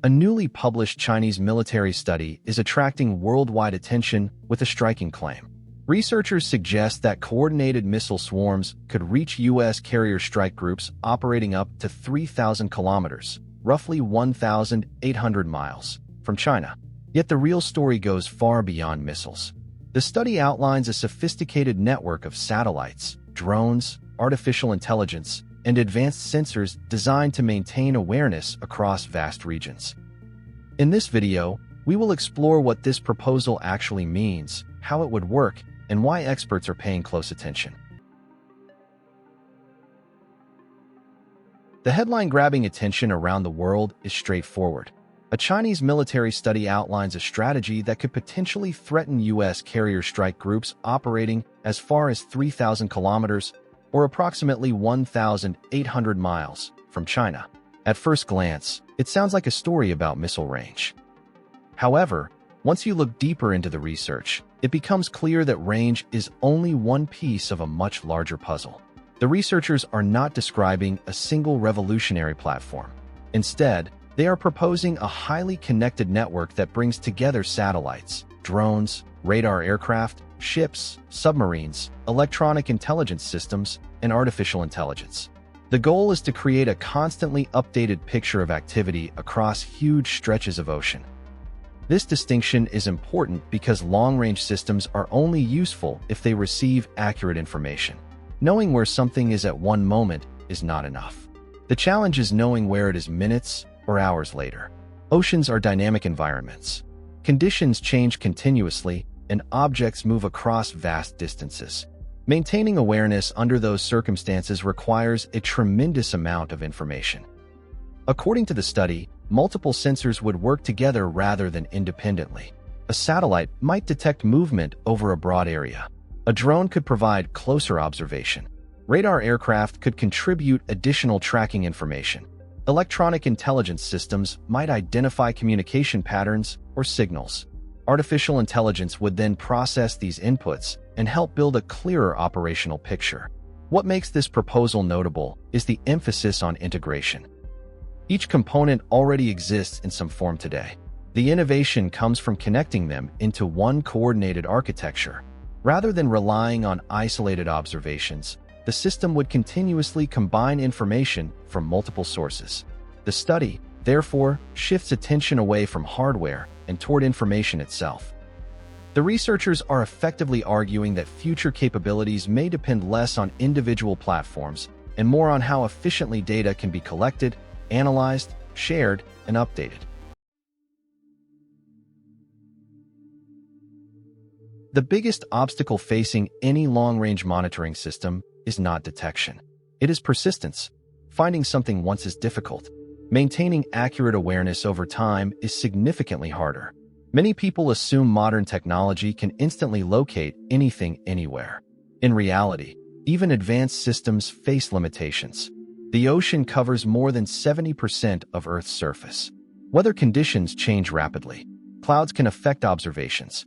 A newly published Chinese military study is attracting worldwide attention with a striking claim. Researchers suggest that coordinated missile swarms could reach U.S. carrier strike groups operating up to 3,000 kilometers, roughly 1,800 miles, from China. Yet the real story goes far beyond missiles. The study outlines a sophisticated network of satellites, drones, artificial intelligence, and advanced sensors designed to maintain awareness across vast regions. In this video, we will explore what this proposal actually means, how it would work, and why experts are paying close attention. The headline grabbing attention around the world is straightforward. A Chinese military study outlines a strategy that could potentially threaten U.S. carrier strike groups operating as far as 3,000 kilometers, or approximately 1,800 miles, from China. At first glance, it sounds like a story about missile range. However, once you look deeper into the research, it becomes clear that range is only one piece of a much larger puzzle. The researchers are not describing a single revolutionary platform. Instead, they are proposing a highly connected network that brings together satellites, drones, radar aircraft, ships, submarines, electronic intelligence systems, and artificial intelligence. The goal is to create a constantly updated picture of activity across huge stretches of ocean. This distinction is important because long-range systems are only useful if they receive accurate information. Knowing where something is at one moment is not enough. The challenge is knowing where it is minutes or hours later. Oceans are dynamic environments. Conditions change continuously, and objects move across vast distances. Maintaining awareness under those circumstances requires a tremendous amount of information. According to the study, multiple sensors would work together rather than independently. A satellite might detect movement over a broad area. A drone could provide closer observation. Radar aircraft could contribute additional tracking information. Electronic intelligence systems might identify communication patterns or signals. Artificial intelligence would then process these inputs and help build a clearer operational picture. What makes this proposal notable is the emphasis on integration. Each component already exists in some form today. The innovation comes from connecting them into one coordinated architecture. Rather than relying on isolated observations, the system would continuously combine information from multiple sources. The study, therefore, shifts attention away from hardware and toward information itself. The researchers are effectively arguing that future capabilities may depend less on individual platforms and more on how efficiently data can be collected, analyzed, shared, and updated. The biggest obstacle facing any long-range monitoring system is not detection. It is persistence. Finding something once is difficult. Maintaining accurate awareness over time is significantly harder. Many people assume modern technology can instantly locate anything anywhere. In reality, even advanced systems face limitations. The ocean covers more than 70% of Earth's surface. Weather conditions change rapidly. Clouds can affect observations.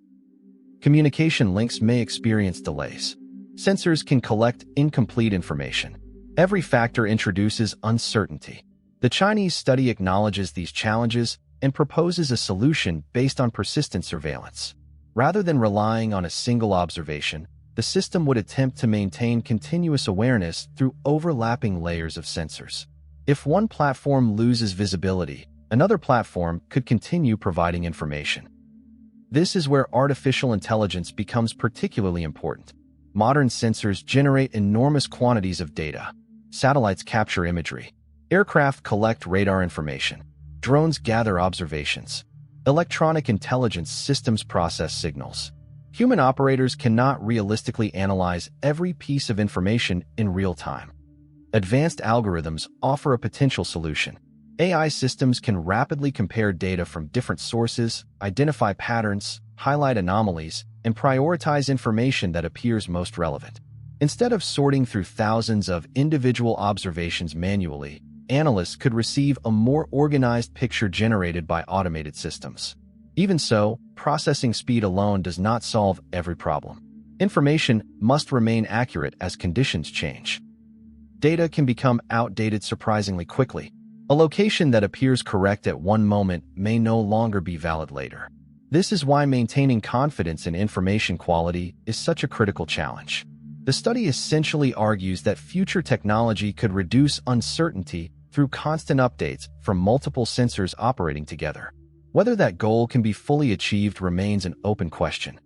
Communication links may experience delays. Sensors can collect incomplete information. Every factor introduces uncertainty. The Chinese study acknowledges these challenges and proposes a solution based on persistent surveillance. Rather than relying on a single observation, the system would attempt to maintain continuous awareness through overlapping layers of sensors. If one platform loses visibility, another platform could continue providing information. This is where artificial intelligence becomes particularly important. Modern sensors generate enormous quantities of data. Satellites capture imagery. Aircraft collect radar information. Drones gather observations. Electronic intelligence systems process signals. Human operators cannot realistically analyze every piece of information in real time. Advanced algorithms offer a potential solution. AI systems can rapidly compare data from different sources, identify patterns, highlight anomalies, and prioritize information that appears most relevant. Instead of sorting through thousands of individual observations manually, analysts could receive a more organized picture generated by automated systems. Even so, processing speed alone does not solve every problem. Information must remain accurate as conditions change. Data can become outdated surprisingly quickly. A location that appears correct at one moment may no longer be valid later. This is why maintaining confidence in information quality is such a critical challenge. The study essentially argues that future technology could reduce uncertainty through constant updates from multiple sensors operating together. Whether that goal can be fully achieved remains an open question.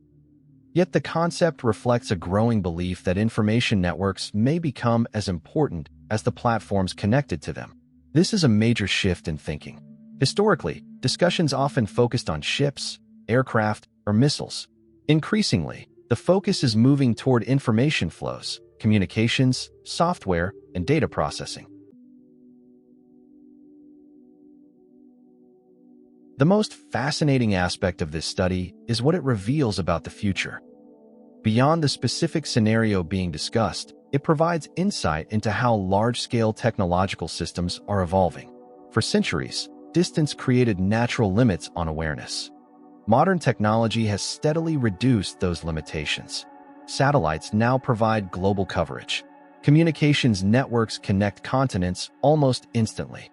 Yet the concept reflects a growing belief that information networks may become as important as the platforms connected to them. This is a major shift in thinking. Historically, discussions often focused on ships, aircraft, or missiles. Increasingly, the focus is moving toward information flows, communications, software, and data processing. The most fascinating aspect of this study is what it reveals about the future. Beyond the specific scenario being discussed, it provides insight into how large-scale technological systems are evolving. For centuries, distance created natural limits on awareness. Modern technology has steadily reduced those limitations. Satellites now provide global coverage. Communications networks connect continents almost instantly.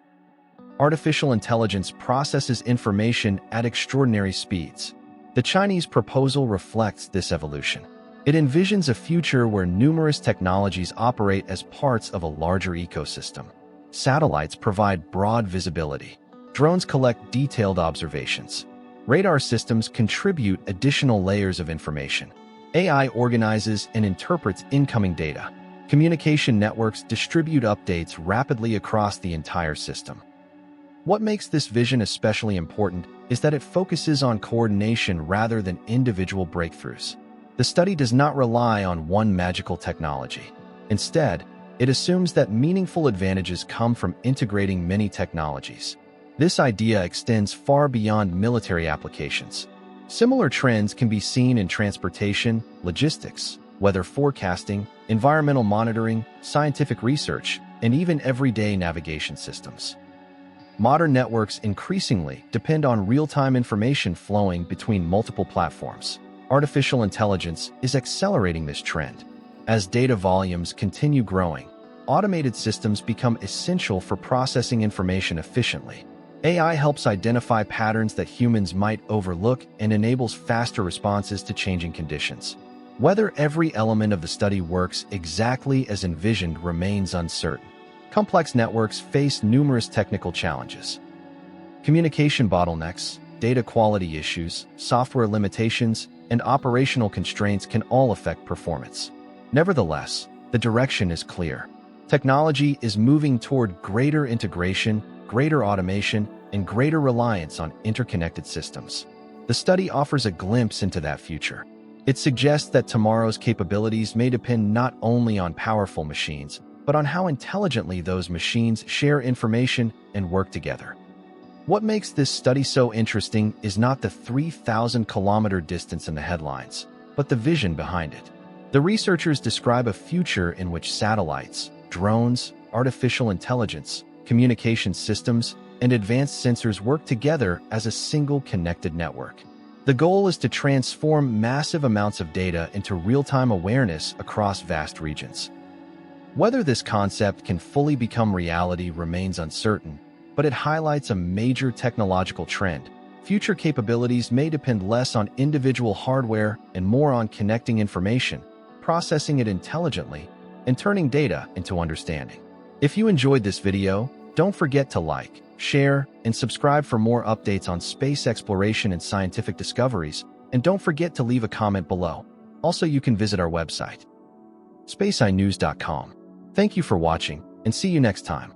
Artificial intelligence processes information at extraordinary speeds. The Chinese proposal reflects this evolution. It envisions a future where numerous technologies operate as parts of a larger ecosystem. Satellites provide broad visibility. Drones collect detailed observations. Radar systems contribute additional layers of information. AI organizes and interprets incoming data. Communication networks distribute updates rapidly across the entire system. What makes this vision especially important is that it focuses on coordination rather than individual breakthroughs. The study does not rely on one magical technology. Instead, it assumes that meaningful advantages come from integrating many technologies. This idea extends far beyond military applications. Similar trends can be seen in transportation, logistics, weather forecasting, environmental monitoring, scientific research, and even everyday navigation systems. Modern networks increasingly depend on real-time information flowing between multiple platforms. Artificial intelligence is accelerating this trend. As data volumes continue growing, automated systems become essential for processing information efficiently. AI helps identify patterns that humans might overlook and enables faster responses to changing conditions. Whether every element of the study works exactly as envisioned remains uncertain. Complex networks face numerous technical challenges. Communication bottlenecks, data quality issues, software limitations, and operational constraints can all affect performance. Nevertheless, the direction is clear. Technology is moving toward greater integration, greater automation, and greater reliance on interconnected systems. The study offers a glimpse into that future. It suggests that tomorrow's capabilities may depend not only on powerful machines, but on how intelligently those machines share information and work together. What makes this study so interesting is not the 3,000-kilometer distance in the headlines, but the vision behind it. The researchers describe a future in which satellites, drones, artificial intelligence, communication systems, and advanced sensors work together as a single connected network. The goal is to transform massive amounts of data into real-time awareness across vast regions. Whether this concept can fully become reality remains uncertain, but it highlights a major technological trend. Future capabilities may depend less on individual hardware and more on connecting information, processing it intelligently, and turning data into understanding. If you enjoyed this video, don't forget to like, share, and subscribe for more updates on space exploration and scientific discoveries, and don't forget to leave a comment below. Also, you can visit our website, SpaceEyeNews.com. Thank you for watching, and see you next time.